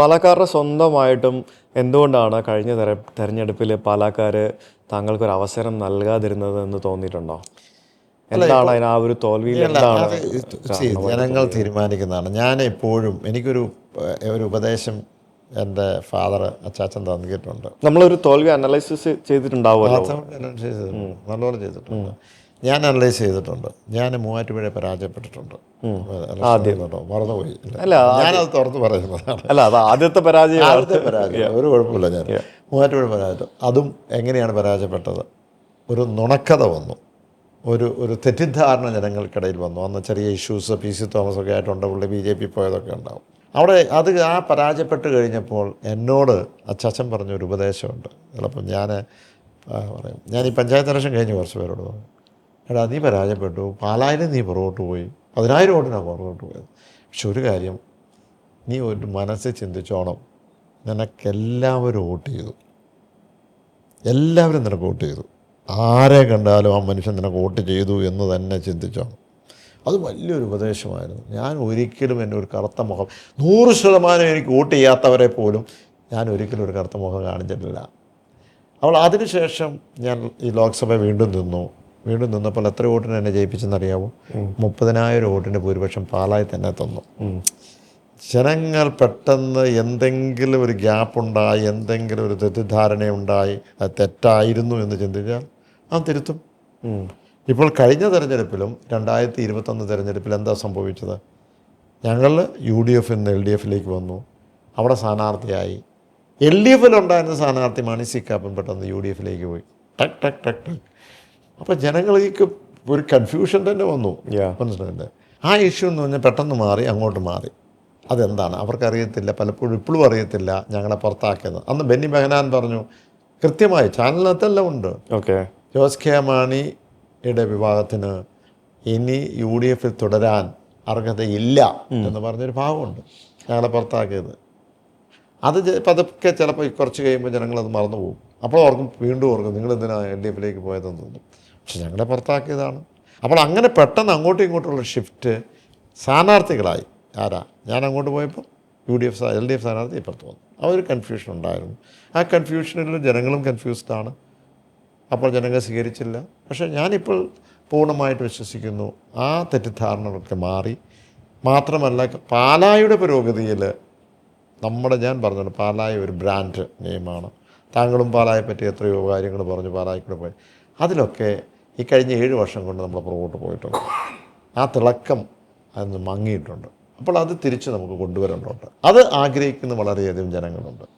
പാലക്കാരുടെ സ്വന്തമായിട്ടും എന്തുകൊണ്ടാണ് കഴിഞ്ഞ തെരഞ്ഞെടുപ്പിൽ പാലക്കാർ താങ്കൾക്കൊരു അവസരം നൽകാതിരുന്നത് എന്ന് തോന്നിയിട്ടുണ്ടോ? എന്താണ് അതിന് ആ ഒരു തോൽവിയിൽ എന്താണ് ജനങ്ങൾ തീരുമാനിക്കുന്നതാണ്. ഞാൻ എപ്പോഴും എനിക്കൊരു ഒരു ഉപദേശം എൻ്റെ ഫാദർ അച്ചാച്ചൻ തന്നിട്ടുണ്ട്. നമ്മളൊരു തോൽവി അനലൈസിസ് ചെയ്തിട്ടുണ്ടാവുമല്ലോ. നല്ലപോലെ ചെയ്തിട്ടുണ്ട്. ഞാൻ അനലൈസ് ചെയ്തിട്ടുണ്ട്. ഞാൻ മൂവാറ്റുപുഴ പരാജയപ്പെട്ടിട്ടുണ്ട്. മറന്നുപോയി. ഞാനത് തുറന്ന് പറയുന്നതാണ്. അല്ല, അത് ആദ്യത്തെ പരാജയം. ഒരു കുഴപ്പമില്ല. ഞാൻ മൂവാറ്റുപുഴ പരാജയം. അതും എങ്ങനെയാണ് പരാജയപ്പെട്ടത്? ഒരു നുണക്കഥ വന്നു, ഒരു തെറ്റിദ്ധാരണ ജനങ്ങൾക്കിടയിൽ വന്നു. അന്ന് ചെറിയ ഇഷ്യൂസ് PC തോമസൊക്കെ ആയിട്ടുണ്ട്. പുള്ളി BJP പോയതൊക്കെ ഉണ്ടാവും. അവിടെ ആ പരാജയപ്പെട്ട് കഴിഞ്ഞപ്പോൾ എന്നോട് അച്ചാച്ചൻ പറഞ്ഞൊരു ഉപദേശമുണ്ട്. ചിലപ്പം ഞാൻ പറയും, ഞാൻ ഈ പഞ്ചായത്ത് ഇലക്ഷൻ കഴിഞ്ഞ് കുറച്ച് പേരോട് പറഞ്ഞു, എടാ നീ പരാജയപ്പെട്ടു, പാലായിലും നീ പുറകോട്ട് പോയി, 10,000 വോട്ടിനാണ് പുറകോട്ട് പോയത്. പക്ഷെ ഒരു കാര്യം നീ ഒരു മനസ്സിൽ ചിന്തിച്ചോണം, നിനക്കെല്ലാവരും വോട്ട് ചെയ്തു, എല്ലാവരും നിനക്ക് വോട്ട് ചെയ്തു. ആരെ കണ്ടാലും ആ മനുഷ്യൻ നിനക്ക് വോട്ട് ചെയ്തു എന്ന് തന്നെ ചിന്തിച്ചോണം. അത് വലിയൊരു ഉപദേശമായിരുന്നു. ഞാൻ ഒരിക്കലും എൻ്റെ ഒരു കറുത്ത മുഖം 100% എനിക്ക് വോട്ട് ചെയ്യാത്തവരെ പോലും ഞാൻ ഒരിക്കലും ഒരു കറുത്ത മുഖം കാണിച്ചിട്ടില്ല. അപ്പോൾ അതിനുശേഷം ഞാൻ ഈ ലോക്സഭ വീണ്ടും നിന്നപ്പോൾ എത്ര വോട്ടിന് എന്നെ ജയിപ്പിച്ചെന്നറിയാമോ? 30,000 വോട്ടിൻ്റെ ഭൂരിപക്ഷം പാലായി തന്നെ തന്നു. ജനങ്ങൾ പെട്ടെന്ന് എന്തെങ്കിലും ഒരു ഗ്യാപ്പുണ്ടായി, എന്തെങ്കിലും ഒരു തെറ്റിദ്ധാരണയുണ്ടായി, അത് തെറ്റായിരുന്നു എന്ന് ചിന്തിച്ചാൽ അത് തിരുത്തും. ഇപ്പോൾ കഴിഞ്ഞ തെരഞ്ഞെടുപ്പിലും 2021 തെരഞ്ഞെടുപ്പിൽ എന്താ സംഭവിച്ചത്? ഞങ്ങൾ UDF നിന്ന് LDFിലേക്ക് വന്നു. അവിടെ സ്ഥാനാർത്ഥിയായി. LDFിലുണ്ടായിരുന്ന സ്ഥാനാർത്ഥി മാണി സി കാപ്പൻ പെട്ടെന്ന് UDFിലേക്ക് പോയി. ടക്ക് ടക്ക് ടക്ക് ടക്ക്. അപ്പോൾ ജനങ്ങൾക്ക് ഒരു കൺഫ്യൂഷൻ തന്നെ വന്നു. മനസ്സിലായില്ലേ? ആ ഇഷ്യൂ എന്ന് പറഞ്ഞാൽ പെട്ടെന്ന് മാറി, അങ്ങോട്ട് മാറി. അതെന്താണ് അവർക്കറിയത്തില്ല. പലപ്പോഴും ഇപ്പോഴും അറിയത്തില്ല ഞങ്ങളെ പുറത്താക്കിയത്. അന്ന് ബെന്നി ബെഹനാൻ പറഞ്ഞു, കൃത്യമായി ചാനലിനകത്തെല്ലാം ഉണ്ട്, ജോസ് കെ മാണിയുടെ വിഭാഗത്തിന് ഇനി UDFിൽ തുടരാൻ അർഹതയില്ല എന്ന് പറഞ്ഞൊരു ഭാഗമുണ്ട്. ഞങ്ങളെ പുറത്താക്കിയത് അത് പതുക്കെ ചിലപ്പോൾ കുറച്ച് കഴിയുമ്പോൾ ജനങ്ങളത് മറന്നു പോകും. അപ്പോൾ വീണ്ടും ഓർക്കും നിങ്ങളെന്തിനാണ് LDFിലേക്ക് പോയതെന്ന് തോന്നും. പക്ഷെ ഞങ്ങളെ പുറത്താക്കിയതാണ്. അപ്പോൾ അങ്ങനെ പെട്ടെന്ന് അങ്ങോട്ടും ഇങ്ങോട്ടുള്ള ഷിഫ്റ്റ് സ്ഥാനാർത്ഥികളായി. ആരാ? ഞാൻ അങ്ങോട്ട് പോയപ്പോൾ LDF സ്ഥാനാർത്ഥി ഇപ്പുറത്ത് വന്നു. ആ ഒരു കൺഫ്യൂഷൻ ഉണ്ടായിരുന്നു. ആ കൺഫ്യൂഷനിൽ ജനങ്ങളും കൺഫ്യൂസ്ഡാണ്. അപ്പോൾ ജനങ്ങൾ സ്വീകരിച്ചില്ല. പക്ഷേ ഞാനിപ്പോൾ പൂർണ്ണമായിട്ട് വിശ്വസിക്കുന്നു ആ തെറ്റിദ്ധാരണകളൊക്കെ മാറി. മാത്രമല്ല പാലായുടെ പുരോഗതിയിൽ ഞാൻ പറഞ്ഞല്ലോ, പാലായ ഒരു ബ്രാൻഡ് നെയിമാണ്. താങ്കളും പാലായെ പറ്റി എത്രയോ കാര്യങ്ങൾ പറഞ്ഞു, പാലായിക്കൂടെ പോയി. അതിലൊക്കെ ഈ കഴിഞ്ഞ 7 വർഷം കൊണ്ട് നമ്മൾ പുറകോട്ട് പോയിട്ടുണ്ട്. ആ തിളക്കം അതിന് മങ്ങിയിട്ടുണ്ട്. അപ്പോൾ അത് തിരിച്ച് നമുക്ക് കൊണ്ടുവരേണ്ടതുണ്ട്. അത് ആഗ്രഹിക്കുന്ന വളരെയധികം ജനങ്ങളുണ്ട്.